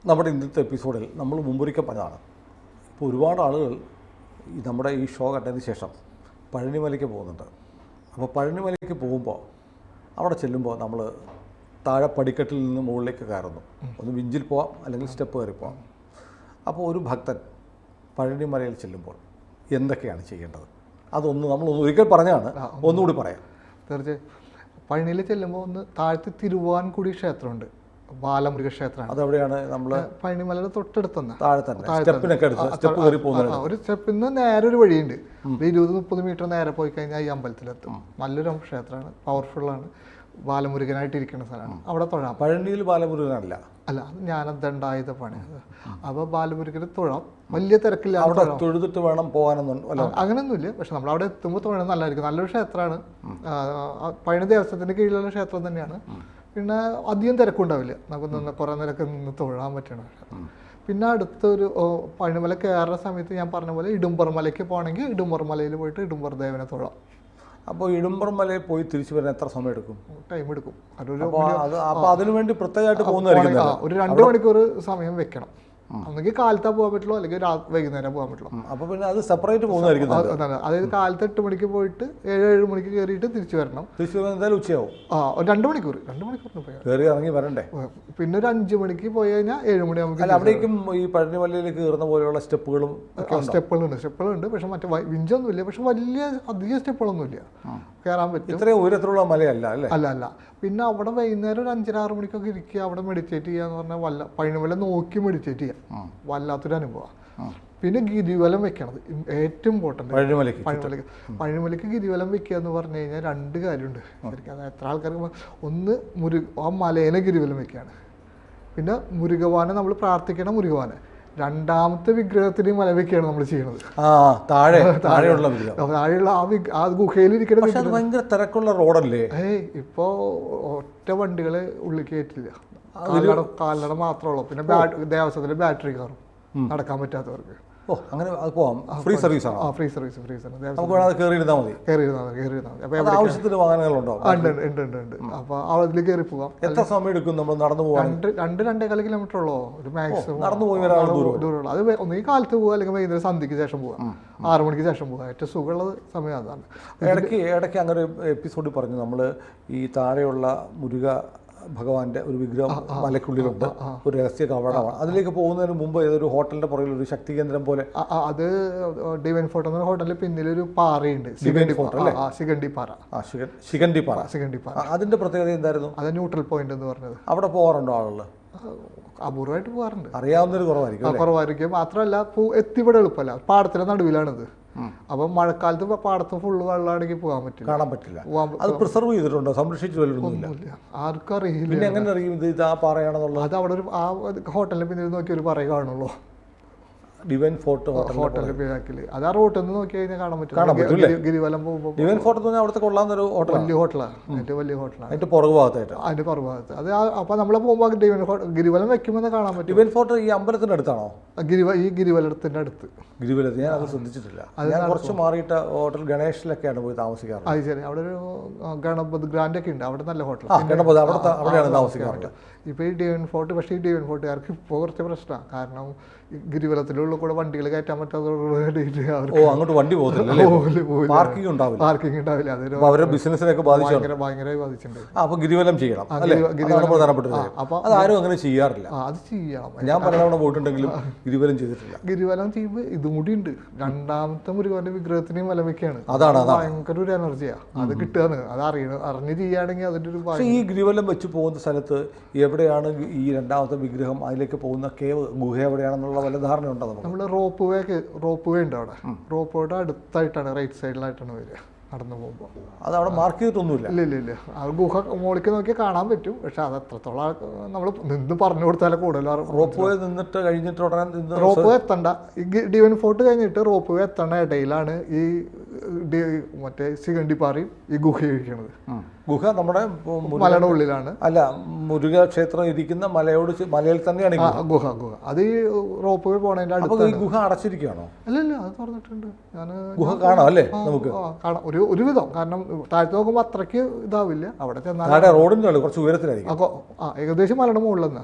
നമ്മുടെ ഇന്നത്തെ എപ്പിസോഡിൽ നമ്മൾ മുമ്പൊരിക്കൽ പറഞ്ഞതാണ്. ഇപ്പോൾ ഒരുപാട് ആളുകൾ നമ്മുടെ ഈ ഷോ കണ്ടതിന് ശേഷം പഴനിമലയ്ക്ക് പോകുന്നുണ്ട്. അപ്പോൾ പഴനിമലയ്ക്ക് പോകുമ്പോൾ അവിടെ ചെല്ലുമ്പോൾ നമ്മൾ താഴെ പടിക്കെട്ടിൽ നിന്ന് മുകളിലേക്ക് കയറുന്നു. ഒന്ന് വിഞ്ചിൽ പോവാം, അല്ലെങ്കിൽ സ്റ്റെപ്പ് കയറി പോവാം. അപ്പോൾ ഒരു ഭക്തൻ പഴനിമലയിൽ ചെല്ലുമ്പോൾ എന്തൊക്കെയാണ് ചെയ്യേണ്ടത്? അതൊന്ന് നമ്മളൊന്ന് ഒരിക്കൽ പറഞ്ഞാണ്, ഒന്നുകൂടി പറയാം. തീർച്ചയായും പഴനിയിൽ ചെല്ലുമ്പോൾ ഒന്ന് താഴത്ത് തിരുവാൻകുടി ക്ഷേത്രമുണ്ട്, ബാലമൃഗക്ഷേത്രമാണ്. അതെവിടെയാണ്? നമ്മൾ പഴനിമലയുടെ തൊട്ടടുത്തന്നെ താഴെ തന്നെ സ്റ്റെപ്പിനൊക്കെ അടുത്ത് സ്റ്റെപ്പ് കയറി പോകുന്നത്. ഒരു സ്റ്റെപ്പിൽ നിന്ന് നേരെ ഒരു വഴിയുണ്ട്, ഒരു 20-30 മീറ്റർ നേരെ പോയി കഴിഞ്ഞാൽ ഈ അമ്പലത്തിലെത്തും. നല്ലൊരു ക്ഷേത്രമാണ്, പവർഫുള്ളാണ്, ബാലമുരുകനായിട്ടിരിക്കുന്ന സ്ഥലമാണ്. അവിടെ തൊഴാം. പഴനിയിൽ ബാലമുരുകനല്ല, അല്ല, അത് ജ്ഞാനദണ്ഡായുധ പണിയാണ്. അപ്പോൾ ബാലമുരുകന് തൊഴാം, വലിയ തിരക്കില്ല. അവിടെ തൊഴുതിട്ട് വേണം പോകാനൊന്നും അങ്ങനെയൊന്നുമില്ല. പക്ഷെ നമ്മൾ അവിടെ എത്തുമ്പോൾ തൊഴാൻ നല്ലതായിരിക്കും. നല്ലൊരു ക്ഷേത്രമാണ്, പഴനി ദേവസ്ഥത്തിൻ്റെ കീഴിലുള്ള ക്ഷേത്രം തന്നെയാണ്. പിന്നെ അധികം തിരക്കുണ്ടാവില്ല, നമുക്ക് കുറേ നേരമൊക്കെ നിന്ന് തൊഴാൻ പറ്റണം. പിന്നെ അടുത്തൊരു പഴനിമല കയറുന്ന സമയത്ത് ഞാൻ പറഞ്ഞ പോലെ ഇടുമ്പർ മലയ്ക്ക് പോകണമെങ്കിൽ ഇടുമ്പർ മലയിൽ പോയിട്ട് ഇടുമ്പർ ദേവനെ തൊഴാം. അപ്പോൾ ഇടുമ്പർ മലയിൽ പോയി തിരിച്ചു വരാൻ എത്ര സമയം എടുക്കും? ടൈം എടുക്കും. അപ്പോൾ അതിനുവേണ്ടി പ്രത്യേകമായിട്ട് പോകുന്നതായിരിക്കും. ഒരു 2 മണിക്കൂർ സമയം വെക്കണം. ഒന്നെങ്കിൽ കാലത്താ പോകാൻ പറ്റുള്ളൂ, അല്ലെങ്കിൽ വൈകുന്നേരം പോകാൻ പറ്റുള്ളൂ. അപ്പോൾ പിന്നെ അത് സെപ്പറേറ്റ് പോകുന്നതായിരിക്കും. അതായത് കാലത്ത് 8 മണിക്ക് പോയിട്ട് 7 മണിക്ക് കയറിയിട്ട് തിരിച്ചു വരണം. തിരിച്ചു വരുന്നത് എന്തായാലും ഉച്ചയാവും. ഒരു 2 മണിക്കൂർ കയറി ഇറങ്ങി വരണ്ടേ? പിന്നെ ഒരു 5 മണിക്ക് പോയി കഴിഞ്ഞാൽ 7 മണിയാകുമ്പോൾ. അല്ല, അവിടേക്കും ഈ പഴനിമലയിലേക്ക് കയറുന്ന പോലെയുള്ള സ്റ്റെപ്പുകളുണ്ട്. പക്ഷെ മറ്റേ വിഞ്ചൊന്നുമില്ല, പക്ഷെ അധികം സ്റ്റെപ്പുകളൊന്നുമില്ല, കയറാൻ പറ്റും. ഇത്രയും ഉയരത്തിലുള്ള മലയല്ല അല്ലേ? അല്ല. പിന്നെ അവിടെ വൈകുന്നേരം ഒരു 5-6 മണിക്കൊക്കെ ഇരിക്കുക, അവിടെ മെഡിറ്റേറ്റ് ചെയ്യാന്ന് പറഞ്ഞാൽ പഴനിമല നോക്കി മെഡിറ്റേറ്റ് ചെയ്യാം. വല്ലാത്തൊരു അനുഭവമാണ്. പിന്നെ ഗിരിവലം വെക്കണത് ഏറ്റവും ഇമ്പോർട്ടൻ്റ്. പഴനിമലയ്ക്ക് ഗിരിവലം വെക്കുക എന്ന് പറഞ്ഞു കഴിഞ്ഞാൽ 2 കാര്യമുണ്ട് ശരിക്കും. അത് എത്ര ആൾക്കാർക്ക് ഒന്ന് ആ മലേനെ ഗിരിവലം വെക്കുകയാണ്. പിന്നെ മുരുകവാനെ നമ്മൾ പ്രാർത്ഥിക്കണം. മുരുകവാനെ രണ്ടാമത്തെ വിഗ്രഹത്തിന് മല വെക്കുകയാണ് നമ്മൾ ചെയ്യുന്നത്. താഴെയുള്ള ആ ഗുഹയിലിരിക്കുന്ന ഭയങ്കര തിരക്കുള്ള റോഡല്ലേ? ഇപ്പോൾ ഒറ്റ വണ്ടികളെ ഉള്ളിൽ കയറ്റില്ല, കാൽനട മാത്രമേ ഉള്ളൂ. പിന്നെ ദേവസ്വത്തിൻ്റെ ബാറ്ററി കാറും നടക്കാൻ പറ്റാത്തവർക്ക് അങ്ങനെ അത് പോവാം. ഫ്രീ സർവീസ് ആണ്. ഫ്രീ സർവീസ് കയറിയിരുന്നാൽ മതി. അപ്പോൾ ആവശ്യത്തിന് വാഹനങ്ങളുണ്ടോ? ഉണ്ട്. അപ്പോൾ അതിൽ കയറി പോകാം. എത്ര സമയം എടുക്കും നമ്മൾ നടന്നു പോകാൻ? 2-2.25 കിലോമീറ്റർ ഉള്ളൂ ഒരു മാക്സിമം നടന്നു പോയി ദൂരമുള്ളൂ. അത് ഒന്നുകിൽ കാലത്ത് പോകുക, അല്ലെങ്കിൽ വൈകുന്നേരം സന്ധ്യയ്ക്ക് ശേഷം പോകാം, 6 മണിക്ക് ശേഷം പോകാം. ഏറ്റവും സുഖമുള്ളത് സമയം അതാണ്. ഇടയ്ക്ക് അങ്ങനെ എപ്പിസോഡിൽ പറഞ്ഞു നമ്മൾ ഈ താഴെയുള്ള മുരുക ഭഗവാന്റെ ഒരു വിഗ്രഹം മലയ്ക്കുള്ളിലുണ്ട്, ഒരു രഹസ്യ കവാടമാണ്. അതിലേക്ക് പോകുന്നതിന് മുമ്പ് ഏതൊരു ഹോട്ടലിന്റെ പുറകിൽ ഒരു ശക്തി കേന്ദ്രം പോലെ, അത് ഡിവൈൻ ഫോർട്ട് എന്ന ഹോട്ടലിൽ പിന്നിലൊരു പാറയുണ്ട്, ശിഖണ്ഡി പാറ. അതിന്റെ പ്രത്യേകത എന്തായിരുന്നു? അത് ന്യൂട്രൽ പോയിന്റ് എന്ന് പറഞ്ഞത്. അവിടെ പോകാറുണ്ടോ ആളുകൾ? അപൂർവമായിട്ട് പോകാറുണ്ട്. അറിയാവുന്നൊരു കുറവായിരിക്കും. മാത്രമല്ല എത്തിപ്പെടാൻ എളുപ്പമല്ല, പാടത്തിന്റെ നടുവിലാണിത്. അപ്പം മഴക്കാലത്ത് പാടത്ത് ഫുള്ള് വെള്ളമാണെങ്കിൽ പോകാൻ പറ്റില്ല, കാണാൻ പറ്റില്ല. അത് പ്രിസർവ് ചെയ്തിട്ടുണ്ടോ? സംരക്ഷിച്ചു ഒന്നുമില്ല, ആർക്കും അറിയില്ല. പിന്നെ എങ്ങനെ അറിയും ഇത് ആ പാറയാണെന്നുള്ളത്? അത് അവിടെ ആ ഹോട്ടലിൽ പിന്നിൽ നോക്കി ഒരു പറയ കാണുള്ളൂ, ഡിവൈൻ ഫോർട്ട് ഹോട്ടലിന്റെ ബാക്കിൽ. അത് ആ റോട്ടിൽ നിന്ന് നോക്കി കഴിഞ്ഞാൽ കാണാൻ പറ്റും. ഗിരിവലം പോകുമ്പോൾ ഡിവൈൻ ഫോർട്ട് അവിടുത്തെ കൊള്ളാവുന്നൊരു ഹോട്ടൽ, വലിയ ഹോട്ടലാണ്, ഏറ്റവും വലിയ ഹോട്ടലാണ്. അതിന്റെ പുറകു ഭാഗത്തായിട്ട്, അതിന്റെ പുറകുഭാഗത്ത്. അത് അപ്പൊ നമ്മളെ പോകുമ്പോൾ ഗിരിവലം വെക്കുമ്പോൾ കാണാൻ പറ്റും. ഡിവൈൻ ഫോർട്ട് ഈ അമ്പലത്തിന്റെ അടുത്താണോ? ഈ ഗിരിവലത്തിന്റെ അടുത്ത്. ഗിരിവലത്തിൽ ഞാൻ അത് ശ്രദ്ധിച്ചിട്ടില്ല. ഞാൻ കുറച്ച് മാറിയിട്ട് ഹോട്ടൽ ഗണേഷിലൊക്കെയാണ് പോയി താമസിക്കാറ്. അത് ശരി. അവിടെ ഒരു ഗണപത് ഗ്രാൻഡ് ഒക്കെ ഉണ്ട്, അവിടെ നല്ല ഹോട്ടൽ. ഗണപത് അവിടെയാണ് താമസിക്കാറുണ്ട്. ഇപ്പോൾ ഈ ഡിവൈൻ ഫോർട്ട്, പക്ഷേ ഈ ഡിവൈൻ ഫോർട്ടുകാർക്ക് ഇപ്പോൾ കുറച്ച് പ്രശ്നമാണ്. കാരണം ഗിരിവലത്തിലുള്ള കൂടെ വണ്ടികൾ കയറ്റാൻ പറ്റാത്തവർക്ക് അങ്ങോട്ട് വണ്ടി പോകുന്നില്ല, പാർക്കിംഗ് ഉണ്ടാവില്ല. അവരുടെ ബിസിനസ്സിനൊക്കെ ഭയങ്കരമായി ബാധിച്ചിട്ടുണ്ട്. അപ്പോൾ ഗിരിവലം ചെയ്യണം, പ്രധാനപ്പെട്ടത്. അപ്പോൾ ആരും അങ്ങനെ ചെയ്യാറില്ല. അത് ചെയ്യണം. ഞാൻ പലതവണ പോയിട്ടുണ്ടെങ്കിലും ഗിരിവലം ചെയ്തിട്ടില്ല. ഗിരിവലം ചെയ്യുമ്പോൾ ഇതും കൂടി ഉണ്ട്, രണ്ടാമത്തെ മുരുകന്റെ വിഗ്രഹത്തിന് വലം വെക്കുകയാണ്. അതാണ് ഭയങ്കര ഒരു എനർജിയാണ് അത് കിട്ടുകയാണ്. അത് അറിഞ്ഞ് ചെയ്യുകയാണെങ്കിൽ അതിന്റെ ഒരു. ഈ ഗിരിവലം വെച്ച് പോകുന്ന സ്ഥലത്ത് എവിടെയാണ് ഈ രണ്ടാമത്തെ വിഗ്രഹം, അതിലേക്ക് പോകുന്ന കേവ് ഗുഹ എവിടെയാണെന്നുള്ള വല്ല ധാരണ ഉണ്ടോ? നമ്മൾ റോപ്പ് വേ ഉണ്ട് അവിടെ. റോപ്പ് വേയുടെ അടുത്തായിട്ടാണ്, റൈറ്റ് സൈഡിലായിട്ടാണ് വരിക നടന്നു പോകുമ്പോൾ. അത് അവിടെ മാർക്ക് ചെയ്തിട്ടൊന്നുമില്ല? ഇല്ല. ആ ഗുഹ മുകളിലേക്ക് നോക്കിയാൽ കാണാൻ പറ്റും, പക്ഷെ അത് എത്രത്തോളം നമ്മൾ നിന്ന് പറഞ്ഞു കൊടുത്താലേ കൂടുതൽ. റോപ്പ് വേ നിന്നിട്ട് കഴിഞ്ഞിട്ട് ഉടനെ റോപ്പ് വേ എത്തണ്ട, ഈ ഡിവൈൻ ഫോർട്ട് കഴിഞ്ഞിട്ട് റോപ്പ് വേ എത്തേണ്ട ഇടയിലാണ് ഈ മറ്റേ ശിഖണ്ഡിപ്പാറയും ഈ ഗുഹ ഇരിക്കുന്നത്. ഗുഹ നമ്മുടെ മലയുടെ ഉള്ളിലാണ്. അല്ല, മുരുക ക്ഷേത്രം ഇരിക്കുന്ന മലയിൽ തന്നെയാണ് ഗുഹ. അത് ഈ റോപ്പ് വേ പോണതിന്റെ അടുത്ത്. ഈ ഗുഹ അടച്ചിരിക്കുകയാണോ? അല്ലല്ല, അത് തുറന്നിട്ടുണ്ട്. ഞാൻ ഗുഹ കാണാം അല്ലേ? നമുക്ക് കാണാം ഒരുവിധം. കാരണം താഴത്ത് നോക്കുമ്പോൾ അത്രയ്ക്ക് ഇതാവില്ല. അവിടെ ചെന്നാൽ റോഡിന്റെ കുറച്ച് ഉയരത്തിലായിരിക്കും. ഏകദേശം മലയുടെ മുകളിൽ നിന്നാ.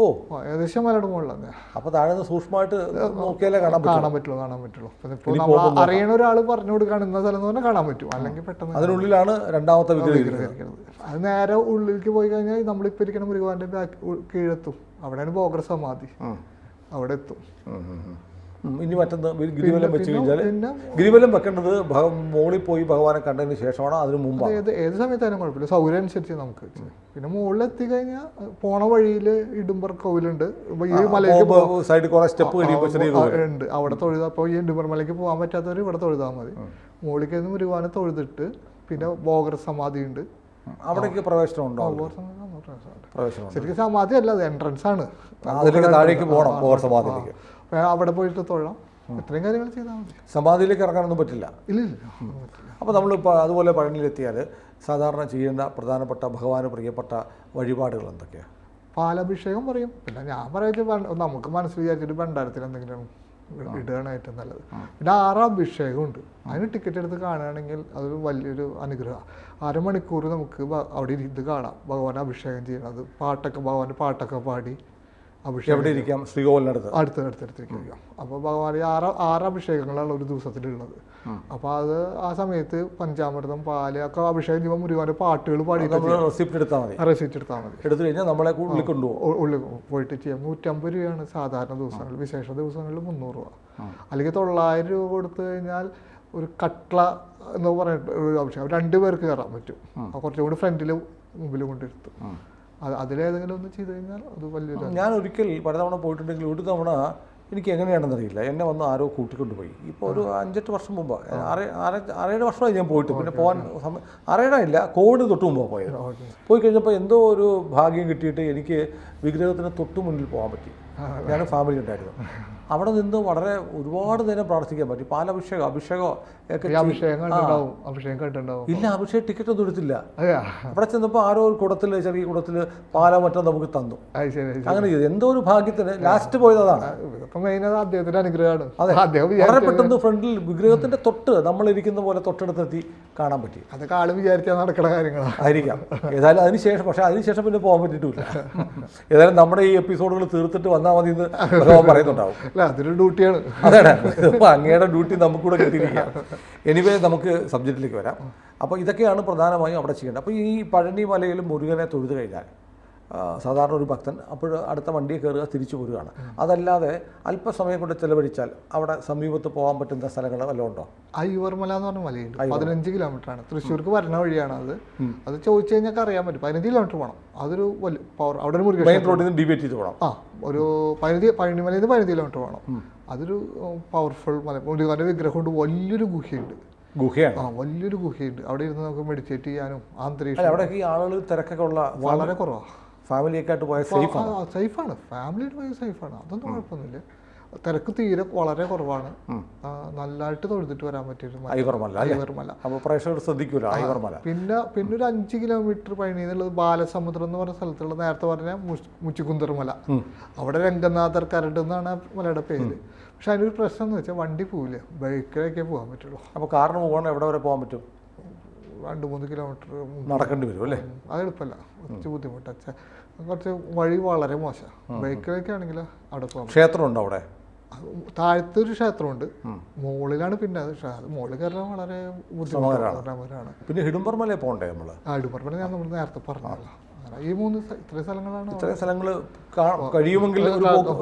ഓ, ഏകദേശം മലയുടെ മുകളിലാണ്. അപ്പോൾ താഴെ നിന്ന് സൂക്ഷ്മമായിട്ട് നോക്കിയാലേ കാണാൻ പറ്റുള്ളൂ. ഇപ്പോൾ നമ്മൾ അറിയണ ഒരാൾ പറഞ്ഞു കൊടുക്കുകയാണ് ഇന്ന സ്ഥലം എന്ന് പറഞ്ഞാൽ കാണാൻ പറ്റും. അല്ലെങ്കിൽ പെട്ടെന്ന് അതിനുള്ളിലാണ് രണ്ടാമത്തെ വിഗ്രഹം. അത് നേരെ ഉള്ളിലേക്ക് പോയി കഴിഞ്ഞാൽ നമ്മളിപ്പോൾ ഇരിക്കുന്ന മുരുകാന്റെ കീഴെത്തും. അവിടെയാണ് ഭോഗർ സമാധി, അവിടെ എത്തും. ഇനി മറ്റൊന്ന് ഗിരിവലം വെച്ച് കഴിഞ്ഞാൽ ഗിരിവലം വെക്കേണ്ടത് മുകളിൽ പോയി ഭഗവാനെ കണ്ടതിന് ശേഷമാണ്, അതിന് മുമ്പാണ്? ഏത് സമയത്തായാലും കുഴപ്പമില്ല, സൗകര്യം അനുസരിച്ച് നമുക്ക്. പിന്നെ മുകളിൽ എത്തിക്കഴിഞ്ഞാൽ പോണ വഴിയിൽ ഇടുമ്പർ കോവിലുണ്ട്. ഈ മലയ്ക്ക് സൈഡിൽ കുറെ സ്റ്റെപ്പ് ഉണ്ട്, അവിടെ തൊഴുതാ. അപ്പോൾ ഈ ഇടുമ്പർ മലയ്ക്ക് പോകാൻ പറ്റാത്തവർ ഇവിടെ തൊഴുതാൽ മതി. മുകളിലേക്ക് നിന്ന് മുരുകാനെ തൊഴുതിട്ട് പിന്നെ ഭോഗർ സമാധി ഉണ്ട്, അവിടേക്ക് പ്രവേശനം ഉണ്ടോ? ശരിക്കും സമാധി അല്ല, അത് എൻട്രൻസ് ആണ്. അതിലേക്ക് താഴേക്ക് പോകണം, ഭോഗർ സമാധിയിലേക്ക്. അവിടെ പോയിട്ട് തൊഴാം. ഇത്രയും കാര്യങ്ങൾ ചെയ്താൽ മതി. സമാധിയിലേക്ക് ഇറങ്ങാനൊന്നും പറ്റില്ല. ഇല്ല. അപ്പോൾ നമ്മളിപ്പോൾ അതുപോലെ പഴനിയിലെത്തിയാൽ സാധാരണ ചെയ്യേണ്ട പ്രധാനപ്പെട്ട ഭഗവാന് പ്രിയപ്പെട്ട വഴിപാടുകൾ എന്തൊക്കെയാണ്? പാലഭിഷേകം പറയും. പിന്നെ ഞാൻ പറയുന്നത് നമുക്ക് മനസ്സിൽ വിചാരിച്ചിട്ട് ഭണ്ഡാരത്തിൽ എന്തെങ്കിലും ഇടുകയാണ് ഏറ്റവും നല്ലത്. പിന്നെ 6 അഭിഷേകമുണ്ട്. അതിന് ടിക്കറ്റ് എടുത്ത് കാണുകയാണെങ്കിൽ അതൊരു വലിയൊരു അനുഗ്രഹമാണ്. 1/2 മണിക്കൂർ നമുക്ക് അവിടെ ഇരുന്ന് കാണാം ഭഗവാനെ അഭിഷേകം ചെയ്യണത്. ഭഗവാന്റെ പാട്ടൊക്കെ പാടി അഭിഷേകം. എവിടെ ഇരിക്കാം? ശ്രീകോവിലിനടുത്ത് അടുത്തിരിക്കാം. അപ്പോൾ ഭഗവാൻ 6 അഭിഷേകങ്ങളാണ് ഒരു ദിവസത്തിലുള്ളത്. അപ്പോൾ അത് ആ സമയത്ത് പഞ്ചാമൃതം, പാല് ഒക്കെ അഭിഷേകം ചെയ്യുമ്പോൾ മുരുകാന്റെ പാട്ടുകൾ പാടി റെസിപ്റ്റ് എടുത്താൽ മതി. എടുത്തു കഴിഞ്ഞാൽ നമ്മളെ ഉള്ളിൽ കൊണ്ടുപോകും. ഉള്ളിൽ പോയിട്ട് ചെയ്യാം. 150 രൂപയാണ് സാധാരണ ദിവസങ്ങളിൽ. വിശേഷ ദിവസങ്ങളിൽ 300 രൂപ. അല്ലെങ്കിൽ 900 രൂപ കൊടുത്തു കഴിഞ്ഞാൽ ഒരു കട്ട്ള എന്ന് പറഞ്ഞിട്ട് ഒരു അഭിഷേകം 2 പേർക്ക് കയറാൻ പറ്റും. കുറച്ചും കൂടി ഫ്രണ്ടിലും മുമ്പിലും കൊണ്ടിരുത്തും. അതിലേതെങ്കിലും ഒന്ന് ചെയ്ത് കഴിഞ്ഞാൽ അത് വലിയൊരു. ഞാൻ ഒരിക്കൽ പലതവണ പോയിട്ടുണ്ടെങ്കിൽ ഒരു തവണ എനിക്ക് എങ്ങനെയാണെന്നറിയില്ല, എന്നെ വന്ന് ആരോ കൂട്ടിക്കൊണ്ടുപോയി. ഇപ്പോൾ ഒരു 5-8 വർഷം മുമ്പ്, 6-7 വർഷമായി ഞാൻ പോയിട്ട്. പിന്നെ പോകാൻ 6-7 ഇല്ല, കോവിഡ് തൊട്ട് മുമ്പാണ് പോയത്. പോയി കഴിഞ്ഞപ്പോൾ എന്തോ ഒരു ഭാഗ്യം കിട്ടിയിട്ട് എനിക്ക് വിഗ്രഹത്തിന് തൊട്ട് മുന്നിൽ പോകാൻ പറ്റി. ഞാൻ ഫാമിലി ഉണ്ടായിരുന്നു. അവിടെ നിന്ന് ഒരുപാട് നേരം പ്രാർത്ഥിക്കാൻ പറ്റി. പാലഭിഷേകം, അഭിഷേകം ഒക്കെ. ഇല്ല, അഭിഷേകം ടിക്കറ്റ് ഒന്നും എടുത്തില്ല. അവിടെ ചെന്നപ്പോൾ ആരോ ഒരു കുടത്തിൽ, ചെറിയ കുടത്തിൽ പാലോ മറ്റോ നമുക്ക് തന്നു. അങ്ങനെ ചെയ്തു. എന്തോ ഒരു ഭാഗ്യത്തിന് ലാസ്റ്റ് പോയതാണ്. അദ്ദേഹത്തിന്റെ അനുഗ്രഹമാണ്. അതെ, വളരെ പെട്ടെന്ന് ഫ്രണ്ടിൽ വിഗ്രഹത്തിന്റെ തൊട്ട് നമ്മളിരിക്കുന്ന പോലെ തൊട്ടടുത്തെത്തി കാണാൻ പറ്റി. അതൊക്കെ ആള് വിചാരിച്ചാൽ നടക്കുന്ന കാര്യങ്ങളായിരിക്കാം. ഏതായാലും അതിനുശേഷം പിന്നെ പോകാൻ പറ്റിയിട്ടില്ല. ഏതായാലും നമ്മുടെ ഈ എപ്പിസോഡുകൾ തീർത്തിട്ട് വന്നാൽ മതി എന്ന് ഭഗവാൻ പറയുന്നുണ്ടാവും. അതൊരു ഡ്യൂട്ടിയാണ്. അതെ, അങ്ങയുടെ ഡ്യൂട്ടി നമുക്കൂടെ കിട്ടിയിരിക്കുക. എനിവേ, നമുക്ക് സബ്ജക്റ്റിലേക്ക് വരാം. അപ്പോൾ ഇതൊക്കെയാണ് പ്രധാനമായും അവിടെ ചെയ്യേണ്ടത്. അപ്പോൾ ഈ പഴനി മലയിൽ മുരുകനെ തൊഴുതു കഴിഞ്ഞാൽ സാധാരണ ഒരു ഭക്തൻ അപ്പോൾ അടുത്ത വണ്ടിയിൽ കയറുക, തിരിച്ചു പോരുകയാണ്. അതല്ലാതെ അല്പസമയം കൊണ്ട് ചെലവഴിച്ചാൽ അവിടെ സമീപത്ത് പോകാൻ പറ്റുന്ന സ്ഥലങ്ങൾ വല്ലതും ഉണ്ടോ? ഐവർമല എന്ന് പറഞ്ഞ മലയുണ്ട്. 15 കിലോമീറ്ററാണ്. തൃശ്ശൂർക്ക് വരണ വഴിയാണ് അത് ചോദിച്ചു കഴിഞ്ഞാൽ അറിയാൻ പറ്റും. 15 കിലോമീറ്റർ പോകണം. അതൊരു വലിയ പവർ. അവിടെ ഒരു മുരുകൻ മെയിൻ റോഡിൽ നിന്ന് ഡിവൈറ്റ് ചെയ്ത് പോകണം. ഒരു പഴനിമലയിൽ നിന്ന് 15 കിലോമീറ്റർ പോകണം. അതൊരു പവർഫുൾ മല. മുരുകന്റെ വിഗ്രഹം കൊണ്ട് വലിയൊരു ഗുഹയുണ്ട്. വലിയൊരു ഗുഹയുണ്ട്. അവിടെ ഇരുന്ന് നമുക്ക് മെഡിറ്റേറ്റ് ചെയ്യാനും അന്തരീക്ഷം. അവിടെ ഈ ആളുകൾ തിരക്കൊക്കെ ഉള്ള വളരെ കുറവാണ്. ഫാമിലിയൊക്കെ ആയിട്ട് പോയാൽ സേഫാണ്. ഫാമിലിയായിട്ട് പോയാൽ സേഫാണ്. അതൊന്നും കുഴപ്പമൊന്നുമില്ല. തിരക്ക് തീരെ വളരെ കുറവാണ്. നല്ലതായിട്ട് തൊഴുതിട്ട് വരാൻ പറ്റിയൊരു ഐവർമല. പിന്നെ ഒരു 5 കിലോമീറ്റർ പഴനി എന്നുള്ളത് ബാലസമുദ്രം എന്ന് പറഞ്ഞ സ്ഥലത്തുള്ള നേരത്തെ പറഞ്ഞ മുച്ചിക്കുന്തർമല. അവിടെ രംഗനാഥർ കരട് എന്നാണ് മലയുടെ പേര്. പക്ഷെ അതിനൊരു പ്രശ്നം എന്ന് വെച്ചാൽ വണ്ടി പോവില്ല, ബൈക്കിലൊക്കെ പോകാൻ പറ്റുള്ളൂ. അപ്പോൾ കാറിന് പോകണം. എവിടെ വരെ പോകാൻ പറ്റും? 2-3 കിലോമീറ്റർ നടക്കേണ്ടി വരും അല്ലേ? അത് എളുപ്പമല്ല, കുറച്ച് ബുദ്ധിമുട്ടാ. കുറച്ച് വഴി വളരെ മോശം. ബൈക്കിലൊക്കെ ആണെങ്കിൽ അവിടെ പോകാം. ക്ഷേത്രമുണ്ടോ അവിടെ? താഴത്തെ ഒരു ക്ഷേത്രമുണ്ട്, മുകളിലാണ്. പിന്നെ അത് മുകളിൽ കയറാൻ വളരെ ബുദ്ധിമുട്ടാണ്. പിന്നെ ഹിഡുംബർമല പോകണ്ടേ നമ്മൾ? ഹിഡുംബർമല ഞാൻ നമ്മൾ നേരത്തെ പറഞ്ഞല്ലോ. ഈ ഇത്രയും സ്ഥലങ്ങളാണ്. ഇത്രയും സ്ഥലങ്ങൾ കഴിയുമെങ്കിൽ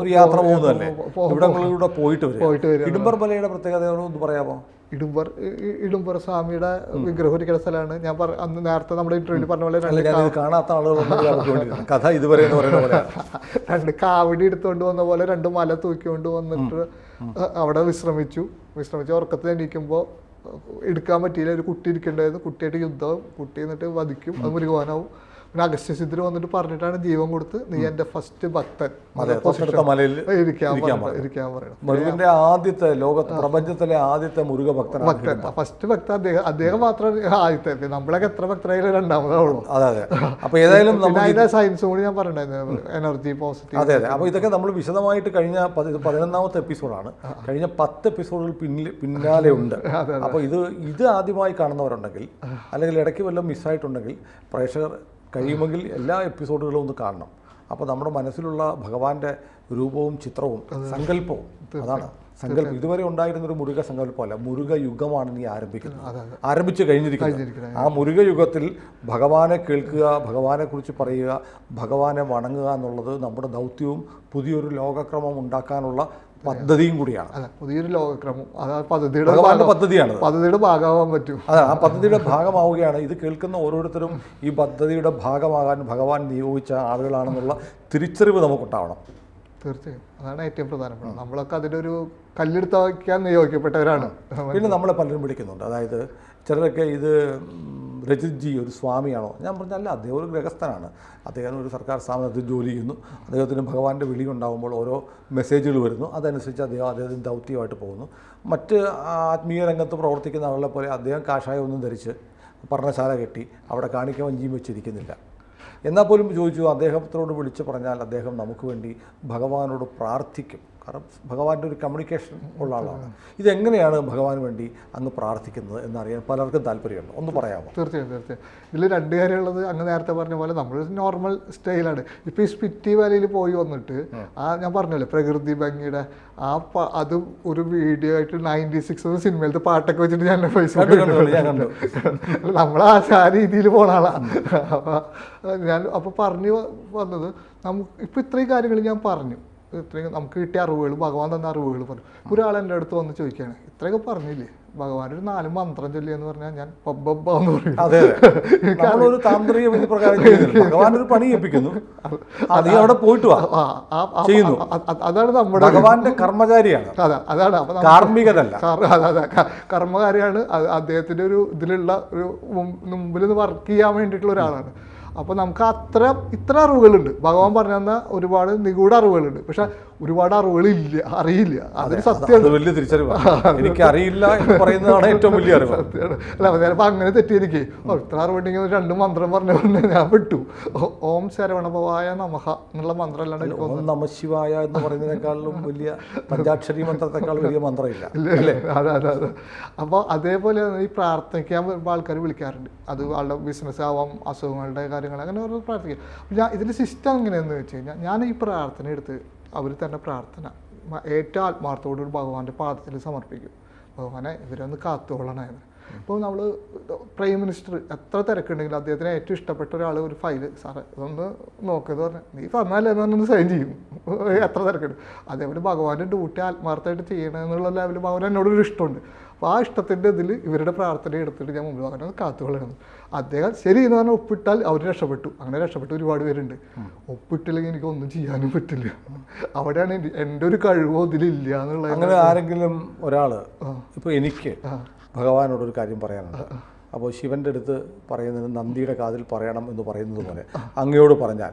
ഒരു യാത്ര പോകുന്നതല്ലേ, ഇവിടങ്ങളിലൂടെ പോയിട്ട് വരും. ഹിഡുംബർമലയുടെ പ്രത്യേകത ഒന്ന് പറയാമോ? ഇടുമ്പർ സ്വാമിയുടെ വിഗ്രഹം ഇരിക്കുന്ന സ്ഥലമാണ്. ഞാൻ അന്ന് നേരത്തെ നമ്മുടെ ഇന്റർവ്യൂവിൽ പറഞ്ഞ പോലെ കാണാത്ത ആളുകൾ കഥ ഇതുവരെ 2 കാവടി എടുത്തുകൊണ്ട് വന്ന പോലെ 2 മല തൂക്കിക്കൊണ്ട് വന്നിട്ട് അവിടെ വിശ്രമിച്ച് ഉറക്കത്തിൽ എണീക്കുമ്പോൾ എടുക്കാൻ പറ്റിയില്ല. ഒരു കുട്ടി ഇരിക്കേണ്ടായിരുന്നു. കുട്ടിയായിട്ട് യുദ്ധം. കുട്ടി എന്നിട്ട് വധിക്കും. അത് മുരുകാനാവും. പിന്നെ അഗസ്ത്യസിദ്ധർ വന്നിട്ട് പറഞ്ഞിട്ടാണ് ജീവൻ കൊടുത്ത് നീ എന്റെ ഫസ്റ്റ് ഭക്തൻ ഇരിക്കാൻ പറയണം. മുരുകന്റെ ആദ്യത്തെ പ്രപഞ്ചത്തിലെ ആദ്യത്തെ മുരുക ഭക്തൻ. ഫസ്റ്റ് ഭക്തൻ അദ്ദേഹം മാത്രമാണ് ആദ്യത്തെ. നമ്മളൊക്കെ എത്ര ഭക്തരായാലും രണ്ടാമതാവുള്ളൂ. അതെ. അപ്പൊ ഏതായാലും അതിന്റെ സയൻസും കൂടി ഞാൻ പറഞ്ഞിട്ടുണ്ടായിരുന്നു, എനർജി പോസിറ്റീവ്. അതെ. അപ്പൊ ഇതൊക്കെ നമ്മൾ വിശദമായിട്ട് കഴിഞ്ഞ 11ാമത്തെ എപ്പിസോഡാണ്. കഴിഞ്ഞ 10 എപ്പിസോഡുകൾ പിന്നാലെ ഉണ്ട്. അപ്പൊ ഇത് ആദ്യമായി കാണുന്നവരുണ്ടെങ്കിൽ അല്ലെങ്കിൽ ഇടയ്ക്ക് വല്ലതും മിസ്സായിട്ടുണ്ടെങ്കിൽ പ്രേക്ഷകർ കഴിയുമെങ്കിൽ എല്ലാ എപ്പിസോഡുകളും ഒന്ന് കാണണം. അപ്പോൾ നമ്മുടെ മനസ്സിലുള്ള ഭഗവാന്റെ രൂപവും ചിത്രവും സങ്കല്പവും അതാണ് സങ്കല്പം. ഇതുവരെ ഉണ്ടായിരുന്നൊരു മുരുക സങ്കല്പമല്ല, മുരുക യുഗമാണ് ഇനി ആരംഭിച്ചു കഴിഞ്ഞിരിക്കുന്നത്. ആ മുരുക യുഗത്തിൽ ഭഗവാനെ കേൾക്കുക, ഭഗവാനെക്കുറിച്ച് പറയുക, ഭഗവാനെ വണങ്ങുക എന്നുള്ളത് നമ്മുടെ ദൗത്യവും പുതിയൊരു ലോകക്രമം ഉണ്ടാക്കാനുള്ള പദ്ധതിയും കൂടിയാണ്. പുതിയൊരു ലോകക്രമം പദ്ധതിയുടെ ഭാഗമാവാൻ പറ്റും. അതെ, ആ പദ്ധതിയുടെ ഭാഗമാവുകയാണ്. ഇത് കേൾക്കുന്ന ഓരോരുത്തരും ഈ പദ്ധതിയുടെ ഭാഗമാകാൻ ഭഗവാൻ നിയോഗിച്ച ആളുകളാണെന്നുള്ള തിരിച്ചറിവ് നമുക്കുണ്ടാവണം. തീർച്ചയായും അതാണ് ഏറ്റവും പ്രധാനപ്പെട്ടത്. നമ്മളൊക്കെ അതിലൊരു കല്ലെടുത്ത് വയ്ക്കാൻ നിയോഗിക്കപ്പെട്ടവരാണ്. പിന്നെ നമ്മളെ പലരും വിളിക്കുന്നുണ്ട്, അതായത് ചിലരൊക്കെ ഇത് രജിത് ജി ഒരു സ്വാമിയാണോ? ഞാൻ പറഞ്ഞല്ല, അദ്ദേഹം ഒരു ഗൃഹസ്ഥനാണ്. അദ്ദേഹം ഒരു സർക്കാർ സ്ഥാപനത്തിൽ ജോലി ചെയ്യുന്നു. അദ്ദേഹത്തിന് ഭഗവാന്റെ വിളി ഉണ്ടാകുമ്പോൾ ഓരോ മെസ്സേജുകൾ വരുന്നു, അതനുസരിച്ച് അദ്ദേഹത്തിന് ദൗത്യമായിട്ട് പോകുന്നു. മറ്റ് ആത്മീയ രംഗത്ത് പ്രവർത്തിക്കുന്ന ആളുകളെ പോലെ അദ്ദേഹം കാഷായം ഒന്നും ധരിച്ച് പർണശാല കെട്ടി അവിടെ കാണിക്ക വഞ്ചിയും വെച്ചിരിക്കുന്നില്ല. എന്നാൽ പോലും ചോദിച്ചു, അദ്ദേഹത്തോട് വിളിച്ച് പറഞ്ഞാൽ അദ്ദേഹം നമുക്ക് വേണ്ടി ഭഗവാനോട് പ്രാർത്ഥിക്കും. കാരണം ഭഗവാന്റെ ഒരു കമ്മ്യൂണിക്കേഷൻ ഉള്ള ആളാണ്. ഇതെങ്ങനെയാണ് ഭഗവാന് വേണ്ടി അങ്ങ് പ്രാർത്ഥിക്കുന്നത് എന്നറിയാൻ പലർക്കും താല്പര്യമുണ്ട്. ഒന്ന് പറയാമോ? തീർച്ചയായും. ഇതിൽ രണ്ട് കാര്യമുള്ളത്, അങ്ങ് നേരത്തെ പറഞ്ഞ പോലെ നമ്മൾ നോർമൽ സ്റ്റൈലാണ്. ഇപ്പോൾ ഈ സ്പിറ്റി വാലിയിൽ പോയി വന്നിട്ട് ഞാൻ പറഞ്ഞല്ലോ പ്രകൃതി ഭംഗിയുടെ അത് ഒരു വീഡിയോ ആയിട്ട് 96 സിനിമയിലത്തെ പാട്ടൊക്കെ വെച്ചിട്ട് ഞാൻ നമ്മൾ ആ രീതിയിൽ പോണ ആളാണ്. അപ്പോൾ പറഞ്ഞു വന്നത്, നമുക്ക് ഇപ്പോൾ ഇത്രയും കാര്യങ്ങൾ ഞാൻ പറഞ്ഞു, ഇത്രയും നമുക്ക് കിട്ടിയ അറിവുകൾ, ഭഗവാൻ തന്ന അറിവുകൾ പറഞ്ഞു. ഒരാൾ എൻ്റെ അടുത്ത് വന്ന് ചോദിക്കുകയാണ്, ഇത്രയൊക്കെ പറഞ്ഞില്ലേ, ഭഗവാൻ ഒരു 4 മന്ത്രം ചൊല്ലിയെന്ന് പറഞ്ഞാൽ ഞാൻ പബ്ബബ്ബാന്ന് പറയും. അതാണ് നമ്മുടെ ഭഗവാന്റെ കർമ്മചാരിയാണ്. അതാണ് കാർമ്മികനല്ല, കർമ്മകാരിയാണ്. അദ്ദേഹത്തിന്റെ ഒരു ഇതിലുള്ള ഒരു മുമ്പിൽ നിന്ന് വർക്ക് ചെയ്യാൻ വേണ്ടിയിട്ടുള്ള ഒരാളാണ്. അപ്പോൾ നമുക്ക് ഇത്ര അറിവുകളുണ്ട്. ഭഗവാൻ പറഞ്ഞു തന്ന ഒരുപാട് നിഗൂഢ അറിവുകളുണ്ട്. പക്ഷെ ഒരുപാട് അറിവുകളില്ല, അറിയില്ല. അതൊരു സത്യമാണ്. വലിയ തിരിച്ചറിവാണ്. എനിക്ക് അറിയില്ല എന്ന് പറയുന്നതാണ് ഏറ്റവും വലിയ അറിവ്. സത്യമാണ്. അല്ല, ചിലപ്പോൾ അങ്ങനെ തെറ്റിയിരിക്കേ, ഇത്ര അറിവുണ്ടെങ്കിൽ 2 മന്ത്രം പറഞ്ഞു ഞാൻ വിട്ടു. ഓം ശരവണഭവായ നമഃ എന്നുള്ള മന്ത്രം അല്ലാണ്ട് ഓം നമഃ ശിവായ എന്ന് പറയുന്നതിനേക്കാളും വലിയ പഞ്ചാക്ഷരി മന്ത്രത്തെക്കാളും വലിയ മന്ത്രമില്ല. അതെ. അപ്പോൾ അതേപോലെ ഈ പ്രാർത്ഥിക്കാൻ വരുമ്പോൾ ആൾക്കാർ വിളിക്കാറുണ്ട്. അത് ആളുടെ ബിസിനസ് ആവാം, അസുഖങ്ങളുടെ കാര്യങ്ങൾ, അങ്ങനെ ഓരോ പ്രാർത്ഥിക്കാം. ഞാൻ ഇതിൻ്റെ സിസ്റ്റം എങ്ങനെയാണെന്ന് വെച്ച് കഴിഞ്ഞാൽ, ഞാൻ ഈ പ്രാർത്ഥന എടുത്ത് അവർ തന്നെ പ്രാർത്ഥന ഏറ്റവും ആത്മാർത്ഥത്തോടൊരു ഭഗവാന്റെ പാദത്തിൽ സമർപ്പിക്കും. ഭഗവാനെ ഇവരൊന്ന് കാത്തോളണമായിരുന്നു. ഇപ്പോൾ നമ്മൾ പ്രൈം മിനിസ്റ്റർ എത്ര തിരക്കുണ്ടെങ്കിലും അദ്ദേഹത്തിന് ഏറ്റവും ഇഷ്ടപ്പെട്ട ഒരാൾ ഒരു ഫയല്, സാറേ ഇതൊന്ന് നോക്കിയെന്ന് പറഞ്ഞാൽ, നീ പറഞ്ഞാലേ എന്ന് പറഞ്ഞൊന്ന് സൈൻ ചെയ്യും, എത്ര തിരക്കുണ്ട്. അതേപോലെ ഭഗവാന്റെ ഡ്യൂട്ടി ആത്മാർത്ഥമായിട്ട് ചെയ്യണമെന്നുള്ള ലെവലിൽ ഭഗവാൻ എന്നോടൊരു ഇഷ്ടമുണ്ട്. അപ്പോൾ ആ ഇഷ്ടത്തിൻ്റെ ഇതിൽ ഇവരുടെ പ്രാർത്ഥന എടുത്തിട്ട് ഞാൻ മുമ്പിൽ ഭഗവാനെ കാത്തുകൊള്ളണം. അദ്ദേഹം ശരി എന്ന് പറഞ്ഞാൽ ഒപ്പിട്ടാൽ അവർ രക്ഷപ്പെട്ടു. അങ്ങനെ രക്ഷപ്പെട്ടു ഒരുപാട് പേരുണ്ട്. ഒപ്പിട്ടില്ലെങ്കിൽ എനിക്കൊന്നും ചെയ്യാനും പറ്റില്ല. അവിടെയാണ് എൻ്റെ ഒരു കഴിവോ ഇതിലില്ല എന്നുള്ളത്. അങ്ങനെ ആരെങ്കിലും ഒരാൾ, ഇപ്പോൾ എനിക്ക് ഭഗവാനോടൊരു കാര്യം പറയാനുണ്ട്, അപ്പോൾ ശിവൻ്റെ അടുത്ത് പറയുന്നത് നന്ദിയുടെ കാതിൽ പറയണം എന്ന് പറയുന്നത് പോലെ അങ്ങയോട് പറഞ്ഞാൽ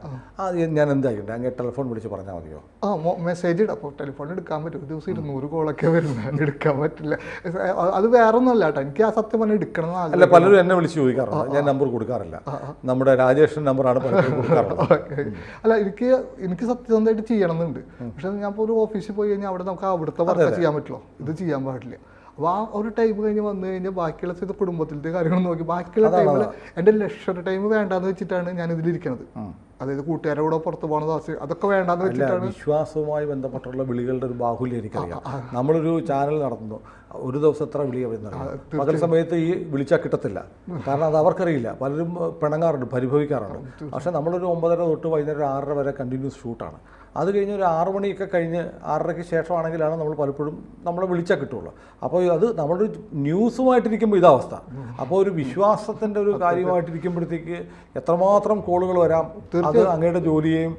ഞാൻ എന്തായിട്ടുണ്ട്, അങ്ങേ ടെലിഫോൺ വിളിച്ച് പറഞ്ഞാൽ മതിയോ? മെസ്സേജ് ഇടാം. അപ്പോൾ ടെലിഫോൺ എടുക്കാൻ പറ്റും. ഒരു ദിവസം 200 കോളൊക്കെ വരുന്നത്, എടുക്കാൻ പറ്റില്ല. അത് വേറെ ഒന്നും അല്ല കേട്ടോ, എനിക്ക് ആ സത്യം പറഞ്ഞാൽ എടുക്കണം. അല്ല, പലരും എന്നെ വിളിച്ച് ചോദിക്കാറുണ്ട്, ഞാൻ നമ്പർ കൊടുക്കാറില്ല. നമ്മുടെ രാജേഷിൻ്റെ നമ്പറാണ് പലരും കൊടുക്കാറുള്ളത്. അല്ല, എനിക്ക് സത്യസന്ധമായിട്ട് ചെയ്യണമെന്നുണ്ട്. പക്ഷെ ഞാൻ ഇപ്പോൾ ഒരു ഓഫീസിൽ പോയി കഴിഞ്ഞാൽ അവിടെ നമുക്ക് അവിടുത്തെ വർക്ക് ചെയ്യാൻ പറ്റുള്ളൂ, ഇത് ചെയ്യാൻ പാടില്ല. അപ്പോൾ ആ ഒരു ടൈം കഴിഞ്ഞ് വന്നു കഴിഞ്ഞാൽ ബാക്കിയുള്ള കുടുംബത്തിലത്തെ കാര്യങ്ങൾ നോക്കി ബാക്കിയുള്ള ടൈമിൽ എൻ്റെ ലക്ഷറി ടൈം വേണ്ടാന്ന് വെച്ചിട്ടാണ് ഞാൻ ഇതിലിരിക്കുന്നത്. അതായത് കൂട്ടുകാരോടെ പുറത്ത് പോകുന്ന ദിവസം അതൊക്കെ വേണ്ടാന്ന് വെച്ചിട്ടാണ്. വിശ്വാസവുമായി ബന്ധപ്പെട്ടുള്ള വിളികളുടെ ഒരു ബാഹുല്യം എനിക്കറിയാം. നമ്മളൊരു ചാനൽ നടത്തുന്നു, ഒരു ദിവസം എത്ര വിളിയാണ് വരുന്നത്. പകൽ സമയത്ത് ഈ വിളിച്ചാൽ കിട്ടത്തില്ല, കാരണം അത് അവർക്കറിയില്ല. പലരും പിണങ്ങാറുണ്ട്, പരിഭവിക്കാറുണ്ട്. പക്ഷേ നമ്മളൊരു 9:30 തൊട്ട് വൈകുന്നേരം 6:30 വരെ കണ്ടിന്യൂസ് ഷൂട്ടാണ്. അത് കഴിഞ്ഞ് ഒരു 6 മണിയൊക്കെ കഴിഞ്ഞ് 6:30-ക്ക് ശേഷമാണെങ്കിലാണ് നമ്മൾ പലപ്പോഴും നമ്മളെ വിളിച്ചാൽ കിട്ടുള്ളൂ. അപ്പോൾ അത് നമ്മളൊരു ന്യൂസുമായിട്ടിരിക്കുമ്പോൾ ഇതവസ്ഥ. അപ്പോൾ ഒരു വിശ്വാസത്തിൻ്റെ ഒരു കാര്യമായിട്ടിരിക്കുമ്പോഴത്തേക്ക് എത്രമാത്രം കോളുകൾ വരാം, അത് അങ്ങയുടെ ജോലിയെയും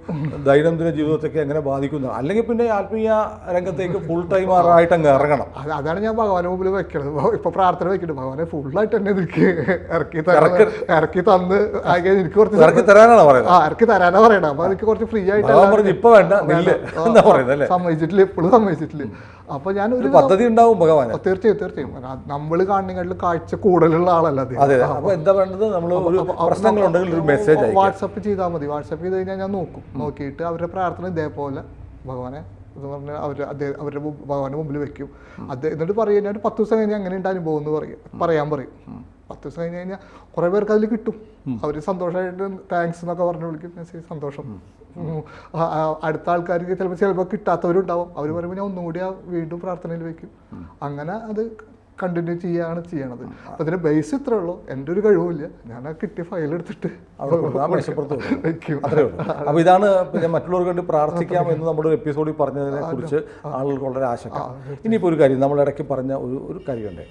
ദൈനംദിന ജീവിതത്തെയൊക്കെ എങ്ങനെ ബാധിക്കുന്നു. അല്ലെങ്കിൽ പിന്നെ ആത്മീയ രംഗത്തേക്ക് ഫുൾ ടൈമറായിട്ട് അങ്ങ് ഇറങ്ങണം. അതാണ് ഞാൻ ഭഗവാന്റെ മുമ്പിൽ വെക്കണത്. ഇപ്പോൾ പ്രാർത്ഥന വെക്കുന്നത്, ഭഗവാനെ ഫുള്ളായിട്ട് തന്നെ ഇറക്കി തന്ന് എനിക്ക് കുറച്ച് ഇറക്കി തരാനാണ് പറയുന്നത്. ഇറക്കി തരാനാണ് പറയണത്. അപ്പോൾ എനിക്ക് കുറച്ച് ഫ്രീ ആയിട്ട് ഇപ്പൊ സമ്മതിച്ചിട്ടില്ല, ഇപ്പോഴും സമ്മതിച്ചിട്ടില്ല. അപ്പൊ ഞാൻ ഒരു പദ്ധതി ഉണ്ടാവും ഭഗവാൻ. തീർച്ചയായും നമ്മൾ കാണുന്നതിലും കാഴ്ച കൂടുതലുള്ള ആളല്ല. വാട്സപ്പ് ചെയ്താൽ മതി. വാട്സപ്പ് ചെയ്ത് കഴിഞ്ഞാൽ ഞാൻ നോക്കും. നോക്കിയിട്ട് അവരുടെ പ്രാർത്ഥന ഇതേപോലെ ഭഗവാനെ എന്ന് പറഞ്ഞാൽ അവരുടെ ഭഗവാന്റെ മുമ്പിൽ വെക്കും. എന്നിട്ട് പറയും, ഞാൻ 10 ദിവസം കഴിഞ്ഞാൽ അങ്ങനെ ഉണ്ട് അനുഭവം എന്ന് പറയാൻ പറയും. 10 ദിവസം കഴിഞ്ഞ് കഴിഞ്ഞാൽ കുറേ പേർക്ക് അതിൽ കിട്ടും. അവർ സന്തോഷമായിട്ട് താങ്ക്സ് എന്നൊക്കെ പറഞ്ഞു വിളിക്കും. മെസ്സേജ് സന്തോഷം. അടുത്ത ആൾക്കാർക്ക് ചിലപ്പോൾ കിട്ടാത്തവരുണ്ടാവും. അവർ പറയുമ്പോൾ ഞാൻ ഒന്നുകൂടി വീണ്ടും പ്രാർത്ഥനയിൽ വയ്ക്കും. അങ്ങനെ അത് കണ്ടിന്യൂ ചെയ്യണത്. അപ്പോൾ അതിൻ്റെ ബേസ് ഇത്രേ ഉള്ളൂ. എൻ്റെ ഒരു കഴിവുമില്ല. ഞാൻ ആ കിട്ടിയ ഫയൽ എടുത്തിട്ട് വയ്ക്കും. അത്രേ ഉള്ളൂ. അപ്പോൾ ഇതാണ് പിന്നെ മറ്റുള്ളവർക്ക് വേണ്ടി പ്രാർത്ഥിക്കാം എന്ന് നമ്മുടെ ഒരു എപ്പിസോഡിൽ പറഞ്ഞതിനെ കുറിച്ച് ആളുകൾക്ക് വളരെ ആശങ്ക. ഇനിയിപ്പോൾ ഒരു കാര്യം നമ്മൾ ഇടയ്ക്ക് പറഞ്ഞ ഒരു കാര്യമുണ്ട്.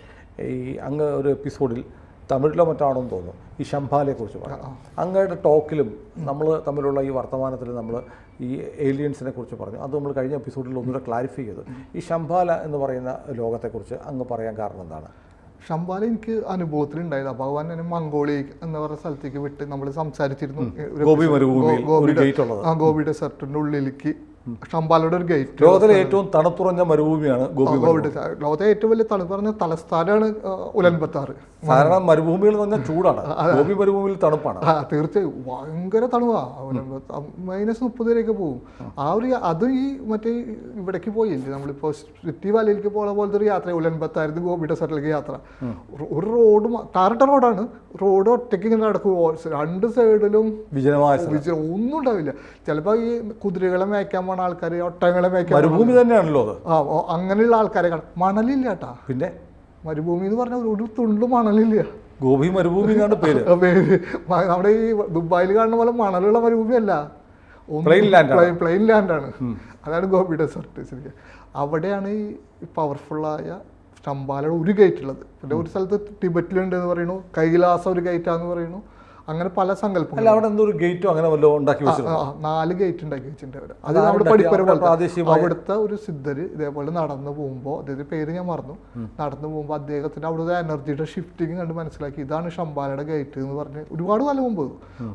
ഈ അങ്ങ് ഒരു എപ്പിസോഡിൽ തമിഴിലോ മറ്റാണെന്ന് തോന്നുന്നു ഈ ശംഭാലയെക്കുറിച്ച് പറഞ്ഞു. അങ്ങയുടെ ടോക്കിലും നമ്മൾ തമ്മിലുള്ള ഈ വർത്തമാനത്തിൽ നമ്മൾ ഈ ഏലിയൻസിനെ കുറിച്ച് പറഞ്ഞു. അത് നമ്മൾ കഴിഞ്ഞ എപ്പിസോഡിൽ ഒന്നുകൂടെ ക്ലാരിഫൈ ചെയ്തു. ഈ ശംഭാല എന്ന് പറയുന്ന ലോകത്തെക്കുറിച്ച് അങ്ങ് പറയാൻ കാരണം എന്താണ്? ശംഭാല എനിക്ക് അനുഭവത്തിലുണ്ടായത് ഭഗവാൻ എന്നെ മംഗോളിയ എന്ന് പറയുന്ന സ്ഥലത്തേക്ക് വിട്ട് നമ്മൾ സംസാരിച്ചിരുന്നു. ഗോബി ഡെസർട്ടിൻ്റെ ഉള്ളിലേക്ക് ശംഭാലയുടെ ഒരു ഗേറ്റ്. ലോകത്തിലെ ഏറ്റവും തണുത്തുറഞ്ഞ മരുഭൂമിയാണ് ഗോബി. ലോകത്തിലെ ഏറ്റവും വലിയ തണുപ്പ് പറഞ്ഞ തലസ്ഥാനമാണ് ഉലൻബത്താർ. സാധാരണ മരുഭൂമികൾ എന്ന് പറഞ്ഞാൽ ചൂടാണ്, ഗോബി മരുഭൂമിയിൽ തണുപ്പാണ്. തീർച്ചയായും ഭയങ്കര തണുപ്പാണ്. -30 വരെയൊക്കെ പോകും. അത് ഈ മറ്റേ ഇവിടേക്ക് പോയില്ലേ നമ്മളിപ്പോൾ സിറ്റി വാലിയിലേക്ക് പോകുന്ന പോലത്തെ ഒരു യാത്ര ഉലൻബത്തായിരുന്നു ഗോബി ഡെസർട്ടിലേക്ക് യാത്ര. ഒരു റോഡ് ടാറിട്ട റോഡാണ്. റോഡ് ഒറ്റയ്ക്ക് ഇങ്ങനെ നടക്കും. 2 സൈഡിലും ഒന്നും ഉണ്ടാവില്ല. ചിലപ്പോൾ ഈ കുതിരകളെ മേയ്ക്കാൻ പോണ ആൾക്കാർ, ഒട്ടകങ്ങളെ മേയ്ക്കാൻ മരുഭൂമി തന്നെയാണല്ലോ അത്. അങ്ങനെയുള്ള ആൾക്കാരെ കാണാം. മണലില്ല കേട്ടാ. പിന്നെ മരുഭൂമി എന്ന് പറഞ്ഞാൽ ഒരു തുണ്ട് മണലില്ല. ഗോബി മരുഭൂമി എന്നാണ് പേര്. നമ്മുടെ ഈ ദുബായിൽ കാണുന്ന പോലെ മണലുള്ള മരുഭൂമി അല്ല, പ്ലെയിൻ ലാൻഡാണ്. അതാണ് ഗോബി ഡെസർട്ട്. ശരിക്കും അവിടെയാണ് ഈ പവർഫുള്ളായ ശംഭാലയുടെ ഒരു ഗേറ്റ് ഉള്ളത്. പിന്നെ ഒരു സ്ഥലത്ത് ടിബറ്റിലുണ്ട് എന്ന് പറയുന്നു, കൈലാസ ഒരു ഗേറ്റാന്ന് പറയുന്നു. അങ്ങനെ പല സങ്കല്പങ്ങൾ. അവിടെ എന്തോ ഒരു ഗേറ്റോ അങ്ങനെ വല്ലോ ഉണ്ടാക്കി വെച്ചിട്ടുണ്ട്. 4 ഗേറ്റ് ഉണ്ടാക്കി വെച്ചിട്ടുണ്ട് അവർ. അത് നമ്മുടെ പഠിപ്പര അവിടുത്തെ ഒരു സിദ്ധര് ഇതേപോലെ നടന്നു പോകുമ്പോൾ, അദ്ദേഹത്തിന്റെ പേര് ഞാൻ മറന്നു, നടന്നു പോകുമ്പോൾ അദ്ദേഹത്തിന്റെ അവിടുത്തെ എനർജിയുടെ ഷിഫ്റ്റിങ് കണ്ട് മനസ്സിലാക്കി ഇതാണ് ശംഭാലയുടെ ഗേറ്റ് എന്ന് പറഞ്ഞ്. ഒരുപാട് കാലം മുമ്പ്,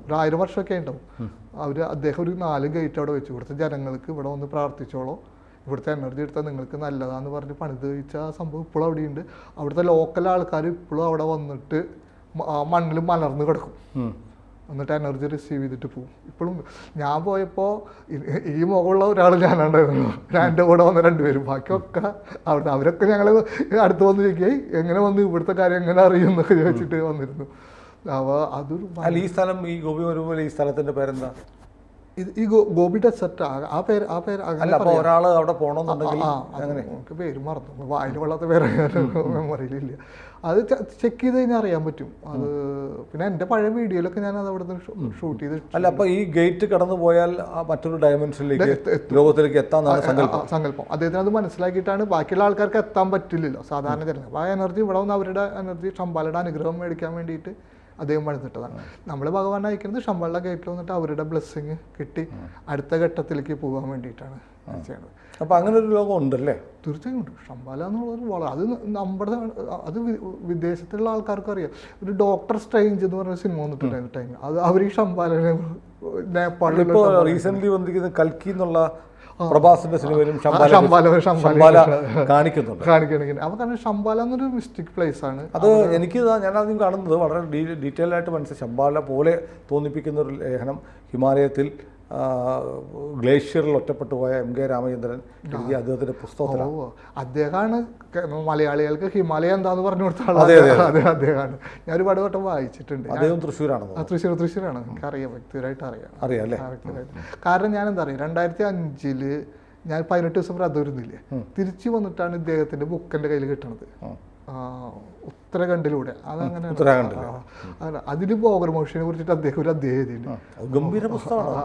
ഒരു 1000 വർഷമൊക്കെ ഉണ്ടാവും. അദ്ദേഹം ഒരു 4 ഗേറ്റ് അവിടെ വെച്ചു. ഇവിടുത്തെ ജനങ്ങൾക്ക് ഇവിടെ വന്ന് പ്രാർത്ഥിച്ചോളോ, ഇവിടുത്തെ എനർജി എടുത്താൽ നിങ്ങൾക്ക് നല്ലതാന്ന് പറഞ്ഞ് പണിത് കഴിച്ച സംഭവം ഇപ്പോഴും അവിടെയുണ്ട്. അവിടുത്തെ ലോക്കൽ ആൾക്കാർ ഇപ്പോഴും അവിടെ വന്നിട്ട് മണ്ണിൽ മലർന്ന് കിടക്കും. എന്നിട്ട് എനർജി റിസീവ് ചെയ്തിട്ട് പോകും. ഇപ്പോഴും ഞാൻ പോയപ്പോൾ ഈ മുഖമുള്ള ഒരാൾ ഞാനുണ്ടായിരുന്നു. ഞാൻ എൻ്റെ കൂടെ വന്ന 2 പേരും. ബാക്കിയൊക്കെ അവിടെ അവരൊക്കെ ഞങ്ങൾ അടുത്ത് വന്ന് ചോദിക്കുകയായി എങ്ങനെ വന്ന് ഇവിടുത്തെ കാര്യം എങ്ങനെ അറിയും എന്നൊക്കെ ചോദിച്ചിട്ട് വന്നിരുന്നു. അപ്പോൾ അതൊരു ഈ സ്ഥലം, ഈ ഗോബി മരുഭൂമിയിലെ ഈ സ്ഥലത്തിൻ്റെ പേരെന്താ? ഈ ഗോബി ഡെസർട്ട്. ആ പേര് ഒരാൾ അവിടെ പോകണമെന്നുണ്ടെങ്കിൽ നമുക്ക് പേര് മറന്നു, വായിൽ കൊള്ളാത്ത പേര് മെമ്മറിയിലില്ല. അത് ചെക്ക് ചെയ്ത് കഴിഞ്ഞാൽ അറിയാൻ പറ്റും. അത് പിന്നെ എൻ്റെ പഴയ വീഡിയോയിലൊക്കെ ഞാൻ അത് അവിടെ നിന്ന് ഷൂട്ട് ചെയ്ത്. അല്ല, അപ്പോൾ ഈ ഗേറ്റ് കടന്നു പോയാൽ മറ്റൊരു ഡയമെൻഷനിലേക്ക്, ലോകത്തിലേക്ക് എത്താന്നാണ് സങ്കല്പം. അദ്ദേഹത്തിന് അത് മനസ്സിലാക്കിയിട്ടാണ്. ബാക്കിയുള്ള ആൾക്കാർക്ക് എത്താൻ പറ്റില്ലല്ലോ സാധാരണ ജനങ്ങൾ. അപ്പോൾ ആ എനർജി ഇവിടെ വന്ന് അവരുടെ എനർജി ശംഭാലയുടെ അനുഗ്രഹം മേടിക്കാൻ വേണ്ടിയിട്ട് അദ്ദേഹം പണിതിട്ടതാണ്. നമ്മൾ ഭഗവാൻ അയക്കുന്നത് ശംഭാലയുടെ ഗേറ്റിൽ വന്നിട്ട് അവരുടെ ബ്ലെസ്സിങ് കിട്ടി അടുത്ത ഘട്ടത്തിലേക്ക് പോകാൻ വേണ്ടിയിട്ടാണ് ചെയ്യണത്. അപ്പോൾ അങ്ങനെ ഒരു ലോകം ഉണ്ടല്ലേ? തീർച്ചയായും ഉണ്ട്. ശംഭാല എന്നുള്ളത് അത് നമ്മുടെ അത് വിദേശത്തുള്ള ആൾക്കാർക്ക് അറിയാം. ഒരു ഡോക്ടർ സ്ട്രേഞ്ച് എന്ന് പറഞ്ഞ സിനിമ വന്നിട്ടുണ്ടായിരുന്നു ടൈം. അത് അവർ ഈ ശംഭാലനെ നേപ്പാളിൽ റീസെന്റ് വന്നിരിക്കുന്ന കൽക്കി എന്നുള്ള പ്രഭാസിന്റെ സിനിമയിലും ശംഭാല കാണിക്കുന്നുണ്ട്. അപ്പോൾ കാരണം ശംഭാല എന്നൊരു മിസ്റ്റിക് പ്ലേസ് ആണ്. അത് എനിക്ക് ഞാൻ ആദ്യം കാണുന്നത് വളരെ ഡീറ്റെയിൽ ആയിട്ട് മനസ്സിലായി. ശംഭാല പോലെ തോന്നിപ്പിക്കുന്ന ഒരു ലേഖനം ഹിമാലയത്തിൽ ഗ്ലേഷ്യറിൽ ഒറ്റപ്പെട്ടു പോയ MK രാമചന്ദ്രൻ എഴുതിയ അദ്ദേഹത്തിന്റെ പുസ്തകത്തിലാണ്. അദ്ദേഹമാണ് മലയാളികൾക്ക് ഹിമാലയം എന്താന്ന് പറഞ്ഞു കൊടുത്ത അദ്ദേഹമാണ്. ഞാൻ ഒരുപാട് വട്ടം വായിച്ചിട്ടുണ്ട്. അദ്ദേഹം തൃശ്ശൂരാണ്. തൃശ്ശൂരാണ്. എനിക്കറിയാം, വ്യക്തിപരമായിട്ട് അറിയാം അല്ലേ? കാരണം ഞാൻ എന്താ പറയുക, 2005 ഞാൻ 18 ദിവസം വ്രതം ഇരുന്നില്ലേ, തിരിച്ചു വന്നിട്ടാണ് ഇദ്ദേഹത്തിന്റെ ബുക്ക് എൻ്റെ കയ്യിൽ കിട്ടണത്. ഉത്തരാഖണ്ഡിലൂടെ. അതങ്ങനെ അതിന് ബോഗർ മോഷനെ കുറിച്ചിട്ട് അദ്ദേഹം ഒരു അധ്യായം ഗംഭീര പുസ്തകമാണ്.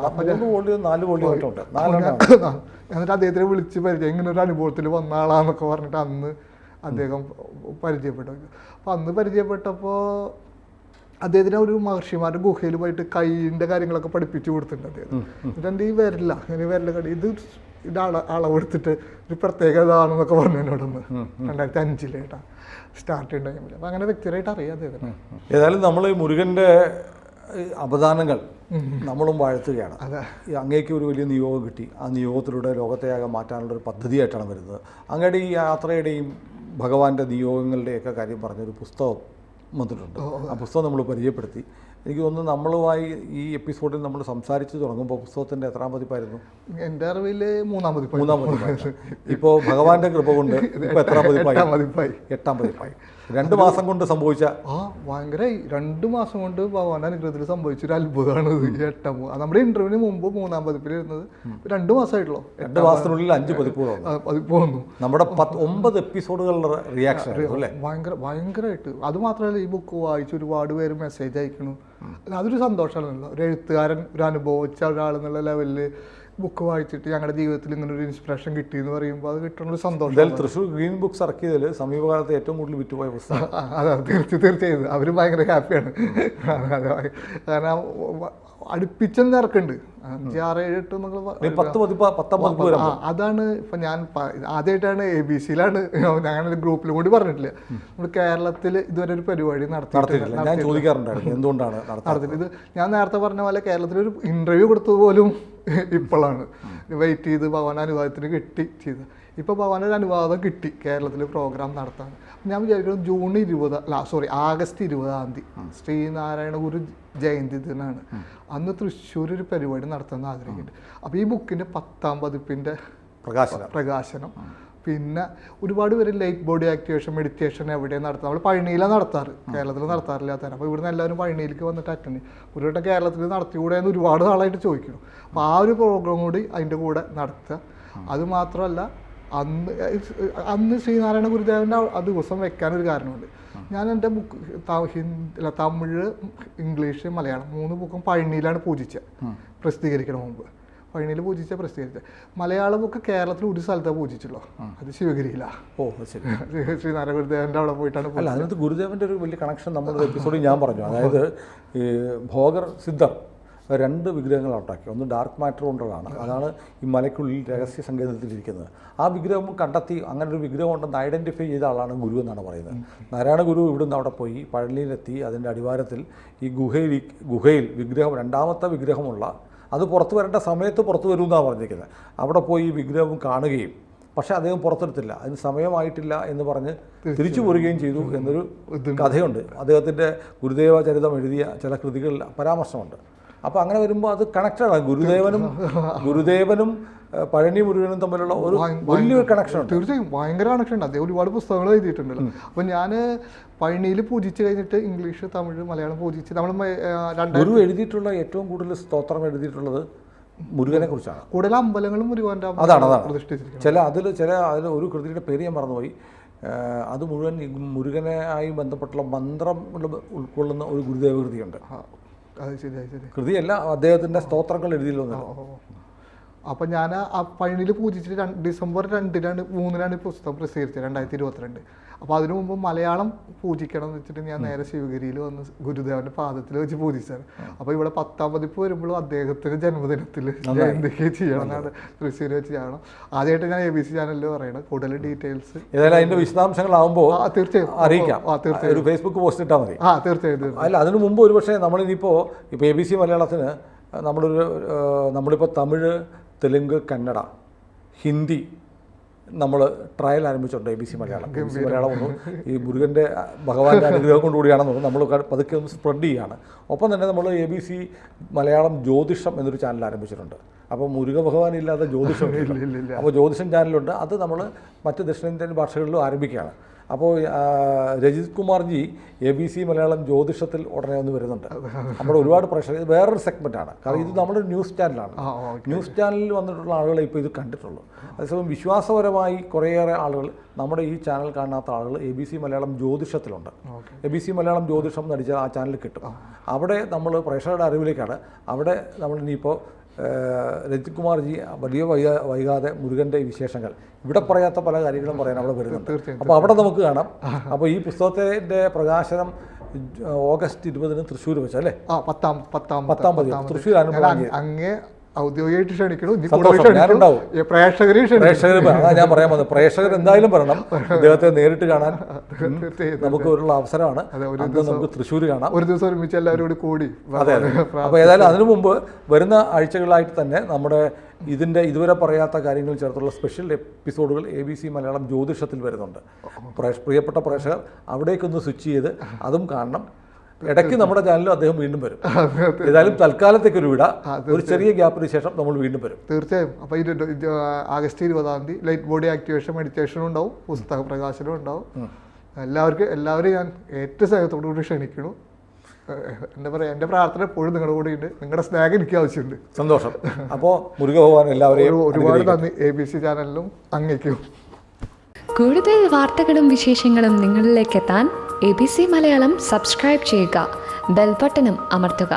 എന്നിട്ട് അദ്ദേഹത്തിനെ വിളിച്ച് പരിചയം, ഇങ്ങനെ ഒരു അനുഭവത്തിൽ വന്ന ആളാന്നൊക്കെ പറഞ്ഞിട്ട് അന്ന് അദ്ദേഹം പരിചയപ്പെട്ടു. അപ്പം അന്ന് പരിചയപ്പെട്ടപ്പോൾ അദ്ദേഹത്തിന് ഒരു മഹർഷിമാരുടെ ഗുഹയിൽ പോയിട്ട് കൈയിൻ്റെ കാര്യങ്ങളൊക്കെ പഠിപ്പിച്ചു കൊടുത്തിട്ടുണ്ട് അദ്ദേഹം. എന്നിട്ട് എൻ്റെ ഈ വരില്ല, ഇങ്ങനെ വരല കടി ഇത് അളവെടുത്തിട്ട് ഒരു പ്രത്യേകതയാണെന്നൊക്കെ പറഞ്ഞു എന്നോടൊന്ന് 2005 കേട്ടാ സ്റ്റാർട്ട് ടൈമിൽ. അപ്പം അങ്ങനെ വ്യക്തിപരമായിട്ട് അറിയാം അദ്ദേഹത്തിന്. ഏതായാലും നമ്മൾ ഈ മുരുകൻ്റെ അവദാനങ്ങൾ നമ്മളും വാഴ്ത്തുകയാണ്. അങ്ങേക്ക് ഒരു വലിയ നിയോഗം കിട്ടി. ആ നിയോഗത്തിലൂടെ ലോകത്തെയാകെ മാറ്റാനുള്ളൊരു പദ്ധതിയായിട്ടാണ് വരുന്നത്. അങ്ങയുടെ ഈ യാത്രയുടെയും ഭഗവാന്റെ നിയോഗങ്ങളുടെയൊക്കെ കാര്യം പറഞ്ഞൊരു പുസ്തകം വന്നിട്ടുണ്ട്. ആ പുസ്തകം നമ്മൾ പരിചയപ്പെടുത്തി. എനിക്ക് തോന്നുന്നു നമ്മളുമായി ഈ എപ്പിസോഡിൽ നമ്മൾ സംസാരിച്ച് തുടങ്ങുമ്പോൾ പുസ്തകത്തിൻ്റെ എത്രാം പതിപ്പായിരുന്നു? എൻ്റെ അറിവിൽ മൂന്നാം പതിപ്പായി. ഇപ്പോൾ ഭഗവാന്റെ കൃപ കൊണ്ട് ഇപ്പോൾ എത്രാം പതിപ്പായി? എട്ടാം പതിപ്പായി. 2 മാസം കൊണ്ട് സംഭവിച്ച ഭയങ്കരമായി 2 മാസം കൊണ്ട് ഭഗവാന്റെ അനുഗ്രഹത്തിൽ സംഭവിച്ചൊരു അത്ഭുതമാണ് ഇത്. നമ്മുടെ ഇന്റർവ്യൂവിന് മുമ്പ് 4ാം പതിപ്പിൽ ഇരുന്നത് 2 മാസമായിട്ടുള്ളൂ. 2 മാസത്തിനുള്ളിൽ 5 പതിപ്പ് വന്നു. നമ്മുടെ 9 എപ്പിസോഡുകളുടെ റിയാക്ഷൻ അല്ലേ? ഭയങ്കരമായിട്ട്. അത് മാത്രമല്ല, ഈ ബുക്ക് വായിച്ച് ഒരുപാട് പേര് മെസ്സേജ് അയക്കണം. അതൊരു സന്തോഷമാണല്ലോ. ഒരു എഴുത്തുകാരൻ, ഒരു അനുഭവിച്ച ഒരാളെന്നുള്ള ലെവലിൽ ബുക്ക് വായിച്ചിട്ട് ഞങ്ങളുടെ ജീവിതത്തിൽ ഇങ്ങനെ ഒരു ഇൻസ്പിറേഷൻ കിട്ടി എന്ന് പറയുമ്പോൾ അത് കിട്ടുന്ന ഒരു സന്തോഷം. തൃശ്ശൂർ ഗ്രീൻ ബുക്സ് ഇറക്കിയതിൽ സമീപകാലത്ത് ഏറ്റവും കൂടുതൽ വിറ്റുപോയ പുസ്തകം. അതെ, തീർച്ചയായും അവർ ഭയങ്കര ഹാപ്പിയാണ്. കാരണം അടുപ്പിച്ചെന്ന് ഇറക്കുന്നുണ്ട് 5, 6, 7, 8 അതാണ്. ഇപ്പം ഞാൻ ആദ്യമായിട്ടാണ് ABC-യിലാണ്, ഞങ്ങളുടെ ഗ്രൂപ്പിലും കൂടി പറഞ്ഞിട്ടില്ല, നമ്മൾ കേരളത്തിൽ ഇതുവരെ ഒരു പരിപാടി നടത്തിയിട്ടില്ല. ഇത് ഞാൻ നേരത്തെ പറഞ്ഞ പോലെ കേരളത്തിലൊരു ഇന്റർവ്യൂ കൊടുത്തത് പോലും ഇപ്പോഴാണ് വെയിറ്റ് ചെയ്ത് ഭഗവാൻ അനുവാദത്തിന് ചെയ്ത്. ഇപ്പോൾ ഭഗവാനൊരു അനുവാദം കിട്ടി കേരളത്തിൽ പ്രോഗ്രാം നടത്താൻ. ഞാൻ വിചാരിക്കുന്നത് ആഗസ്റ്റ് 20-ാം തീയതി ശ്രീനാരായണ ഗുരു ജയന്തി ദിനാണ്. അന്ന് തൃശ്ശൂർ ഒരു പരിപാടി നടത്താൻ ആഗ്രഹിക്കുന്നുണ്ട്. അപ്പോൾ ഈ ബുക്കിൻ്റെ 10ാം പതിപ്പിൻ്റെ പ്രകാശനം, പിന്നെ ഒരുപാട് പേര് ലൈറ്റ് ബോഡി ആക്ടിവേഷൻ, മെഡിറ്റേഷൻ എവിടെ നടത്താം. നമ്മൾ പഴനിയിലാണ് നടത്താറ്, കേരളത്തിൽ നടത്താറില്ലാത്ത. അപ്പോൾ ഇവിടുന്ന് എല്ലാവരും പഴനിയിലേക്ക് വന്നിട്ട് അറ്റൻഡ് ചെയ്യും. ഒരു വട്ടം കേരളത്തിൽ നടത്തിക്കൂടെ എന്ന് ഒരുപാട് നാളായിട്ട് ചോദിക്കുന്നു. അപ്പോൾ ആ ഒരു പ്രോഗ്രാം കൂടി അതിൻ്റെ കൂടെ നടത്തുക. അതുമാത്രമല്ല, അന്ന് ശ്രീനാരായണ ഗുരുദേവൻ്റെ ആ ദിവസം വെക്കാനൊരു കാരണമുണ്ട്. ഞാൻ എൻ്റെ ബുക്ക് തമിഴ്, ഇംഗ്ലീഷ്, മലയാളം 3 ബുക്കും പഴനിയിലാണ് പ്രസിദ്ധീകരിക്കണം മുമ്പ്. പഴനിയിൽ പ്രസിദ്ധീകരിച്ച മലയാള ബുക്ക് കേരളത്തിൽ ഒരു സ്ഥലത്താണ് പൂജിച്ചുള്ളൂ, അത് ശിവഗിരിയിലാണ്. ശ്രീനാരായണ ഗുരുദേവൻ്റെ അവിടെ പോയിട്ടാണ്. അല്ല, അതിനകത്ത് ഗുരുദേവൻ്റെ ഒരു വലിയ കണക്ഷൻ നമ്മുടെ എപ്പിസോഡിൽ ഞാൻ പറഞ്ഞു. അതായത് ഈ ഭോഗർ സിദ്ധർ 2 വിഗ്രഹങ്ങൾ ഉണ്ടാക്കി. ഒന്ന് ഡാർക്ക് മാറ്റർ കൊണ്ടുള്ളതാണ്, അതാണ് ഈ മലയ്ക്കുള്ളിൽ രഹസ്യ സങ്കേതത്തിലിരിക്കുന്നത്. ആ വിഗ്രഹം കണ്ടെത്തി, അങ്ങനെ ഒരു വിഗ്രഹം ഉണ്ടെന്ന് ഐഡൻറ്റിഫൈ ചെയ്ത ആളാണ് ഗുരു എന്നാണ് പറയുന്നത്. നാരായണ ഗുരു ഇവിടുന്ന് അവിടെ പോയി പഴനിയിലെത്തി. അതിൻ്റെ അടിവാരത്തിൽ ഈ ഗുഹയിൽ വിഗ്രഹം, 2ാമത്തെ വിഗ്രഹമുള്ള, അത് പുറത്തു വരേണ്ട സമയത്ത് പുറത്തു വരുമെന്നാണ് പറഞ്ഞിരിക്കുന്നത്. അവിടെ പോയി ഈ വിഗ്രഹം കാണുകയും, പക്ഷേ അദ്ദേഹം പുറത്തെടുത്തില്ല, അതിന് സമയമായിട്ടില്ല എന്ന് പറഞ്ഞ് തിരിച്ചു പോരുകയും ചെയ്തു എന്നൊരു കഥയുണ്ട്. അദ്ദേഹത്തിൻ്റെ ഗുരുദേവ ചരിതം എഴുതിയ ചില കൃതികളിൽ പരാമർശമുണ്ട്. അപ്പോൾ അങ്ങനെ വരുമ്പോൾ അത് കണക്റ്റഡാണ്. ഗുരുദേവനും പഴനി മുരുകനും തമ്മിലുള്ള ഒരു വലിയൊരു കണക്ഷൻ ഉണ്ട്. തീർച്ചയായും ഭയങ്കര കണക്ഷൻ ഉണ്ട്. അദ്ദേഹം ഒരുപാട് പുസ്തകങ്ങൾ എഴുതിയിട്ടുണ്ടല്ലോ. അപ്പോൾ ഞാൻ പഴനിയിൽ പൂജിച്ച് കഴിഞ്ഞിട്ട് ഇംഗ്ലീഷ്, തമിഴ്, മലയാളം പൂജിച്ച് നമ്മൾ ഗുരു എഴുതിയിട്ടുള്ള ഏറ്റവും കൂടുതൽ സ്തോത്രം എഴുതിയിട്ടുള്ളത് മുരുകനെ കുറിച്ചാണ്. കൂടുതൽ അമ്പലങ്ങളും മുരുകൻ്റെ അതാണ് അതിൽ ഒരു കൃതിയുടെ പേര് ഞാൻ മറന്നുപോയി. അത് മുഴുവൻ മുരുകനായി ബന്ധപ്പെട്ടുള്ള മന്ത്രം ഉൾക്കൊള്ളുന്ന ഒരു ഗുരുദേവ കൃതിയുണ്ട്. കൃതിയല്ല, അദ്ദേഹത്തിൻ്റെ സ്തോത്രങ്ങൾ എഴുതിയില്ല. അപ്പം ഞാൻ ആ പഴനിയിൽ പൂജിച്ചിട്ട് ഡിസംബർ 3-നാണ് ഈ പുസ്തകം പ്രസിദ്ധീകരിച്ചത്, 2022. അപ്പോൾ അതിനു മുമ്പ് മലയാളം പൂജിക്കണം എന്ന് വെച്ചിട്ട് ഞാൻ നേരെ ശിവഗിരിയിൽ വന്ന് ഗുരുദേവൻ്റെ പാദത്തിൽ വെച്ച് പൂജിച്ചാണ്. അപ്പോൾ ഇവിടെ 10ാം പതിപ്പ് വരുമ്പോഴും അദ്ദേഹത്തിൻ്റെ ജന്മദിനത്തിൽ എന്തൊക്കെ ചെയ്യണം എന്നാണ് തൃശ്ശൂർ വെച്ച് ചെയ്യണം. ആദ്യമായിട്ട് ഞാൻ ABC ചാനലിൽ പറയണം. കൂടുതൽ ഡീറ്റെയിൽസ് ഏതായാലും അതിൻ്റെ വിശദാംശങ്ങളാവുമ്പോൾ തീർച്ചയായും അറിയിക്കാം. ഒരു ഫേസ്ബുക്ക് പോസ്റ്റ് ഇട്ടാൽ മതി. തീർച്ചയായും. അല്ല, അതിനു മുമ്പ് ഒരു പക്ഷേ നമ്മളിനിപ്പോൾ ABC മലയാളത്തിന് നമ്മളിപ്പോൾ തമിഴ്, തെലുങ്ക്, കന്നഡ, ഹിന്ദി നമ്മൾ ട്രയൽ ആരംഭിച്ചിട്ടുണ്ട്. ABC മലയാളം ഒന്നും ഈ മുരുകൻ്റെ ഭഗവാന്റെ അനുഗ്രഹം കൊണ്ടുകൂടിയാണെന്ന് നമ്മൾ പതുക്കെ ഒന്ന് സ്പ്രെഡ് ചെയ്യുകയാണ്. ഒപ്പം തന്നെ നമ്മൾ ABC മലയാളം ജ്യോതിഷം എന്നൊരു ചാനൽ ആരംഭിച്ചിട്ടുണ്ട്. അപ്പോൾ മുരുക ഭഗവാൻ ഇല്ലാതെ ജ്യോതിഷം ഇല്ല. അപ്പോൾ ജ്യോതിഷം ചാനലുണ്ട്. അത് നമ്മൾ മറ്റ് ദക്ഷിണേന്ത്യൻ ഭാഷകളിലും ആരംഭിക്കുകയാണ്. അപ്പോൾ രജിത് കുമാർജി ABC മലയാളം ജ്യോതിഷത്തിൽ ഉടനെ ഒന്ന് വരുന്നുണ്ട്. നമ്മുടെ ഒരുപാട് പ്രേക്ഷകർ, ഇത് വേറൊരു സെഗ്മെൻറ്റാണ്. കാരണം ഇത് നമ്മുടെ ന്യൂസ് ചാനലാണ്. ന്യൂസ് ചാനലിൽ വന്നിട്ടുള്ള ആളുകളെ ഇപ്പോൾ ഇത് കണ്ടിട്ടുള്ളൂ. അതേസമയം വിശ്വാസപരമായി കുറേയേറെ ആളുകൾ, നമ്മുടെ ഈ ചാനൽ കാണാത്ത ആളുകൾ ABC മലയാളം ജ്യോതിഷത്തിലുണ്ട്. ABC മലയാളം ജ്യോതിഷം എന്നടിച്ചാൽ ആ ചാനൽ കിട്ടും. അവിടെ നമ്മൾ പ്രേക്ഷകരുടെ അറിവിലേക്കാണ്. അവിടെ നമ്മൾ ഇനിയിപ്പോൾ രജിത് കുമാർജി വലിയ വൈകാതെ മുരുകൻ്റെ വിശേഷങ്ങൾ, ഇവിടെ പറയാത്ത പല കാര്യങ്ങളും പറയാൻ അവിടെ വരുന്നുണ്ട്. അപ്പോൾ അവിടെ നമുക്ക് കാണാം. അപ്പോൾ ഈ പുസ്തകത്തിൻ്റെ പ്രകാശനം ഓഗസ്റ്റ് 20-ന് തൃശ്ശൂർ വെച്ചല്ലേ? 10-ാം തീയതി തൃശ്ശൂരാണ്. അങ്ങേ ഔദ്യോഗികമായിട്ട് ക്ഷണിക്കണം. ഞാനുണ്ടാവും. പ്രേക്ഷകർ ഞാൻ പറയാൻ വന്നത്, പ്രേക്ഷകർ എന്തായാലും പറയണം. അദ്ദേഹത്തെ നേരിട്ട് കാണാൻ നമുക്ക് ഒരു അവസരമാണ്. നമുക്ക് തൃശ്ശൂർ കാണാം. ഒരു ദിവസം ഒരുമിച്ച് എല്ലാവരും കൂടി. അതെ. അപ്പോൾ ഏതായാലും അതിനു മുമ്പ് വരുന്ന ആഴ്ചകളായിട്ട് തന്നെ നമ്മുടെ ഇതുവരെ പറയാത്ത കാര്യങ്ങൾ ചേർത്തുള്ള സ്പെഷ്യൽ എപ്പിസോഡുകൾ ABC മലയാളം ജ്യോതിഷത്തിൽ വരുന്നുണ്ട്. പ്രിയപ്പെട്ട പ്രേക്ഷകർ അവിടേക്കൊന്ന് സ്വിച്ച് ചെയ്ത് അതും കാണണം. ഇടയ്ക്ക് നമ്മുടെ ചാനലിലും അദ്ദേഹം വീണ്ടും വരും. ഏതായാലും തൽക്കാലത്തേക്ക് ഒരു വിട, ഒരു ചെറിയ ഗ്യാപ്പിന് ശേഷം നമ്മൾ വീണ്ടും വരും. തീർച്ചയായും. അപ്പോൾ ആഗസ്റ്റ് 20 ലൈറ്റ് ബോഡി ആക്ടിവേഷൻ മെഡിറ്റേഷനും ഉണ്ടാവും, പുസ്തക പ്രകാശനവും ഉണ്ടാവും. എല്ലാവരും ഞാൻ ഏറ്റവും സ്നേഹത്തോടു കൂടി ക്ഷണിക്കുന്നു. എന്താ പറയുക, എൻ്റെ പ്രാർത്ഥന എപ്പോഴും നിങ്ങളുടെ കൂടെ ഉണ്ട്. നിങ്ങളുടെ സ്നേഹം എനിക്ക് ആവശ്യമുണ്ട്. സന്തോഷം. അപ്പോൾ മുരുക ഭഗവാൻ എല്ലാവരെയും ഒരുപാട് നന്ദി. ABC ചാനലിലും അങ്ങേക്കും. കൂടുതൽ വാർത്തകളും വിശേഷങ്ങളും നിങ്ങളിലേക്ക് എത്താൻ ABC മലയാളം സബ്സ്ക്രൈബ് ചെയ്യുക, ബെൽ ബട്ടണും അമർത്തുക.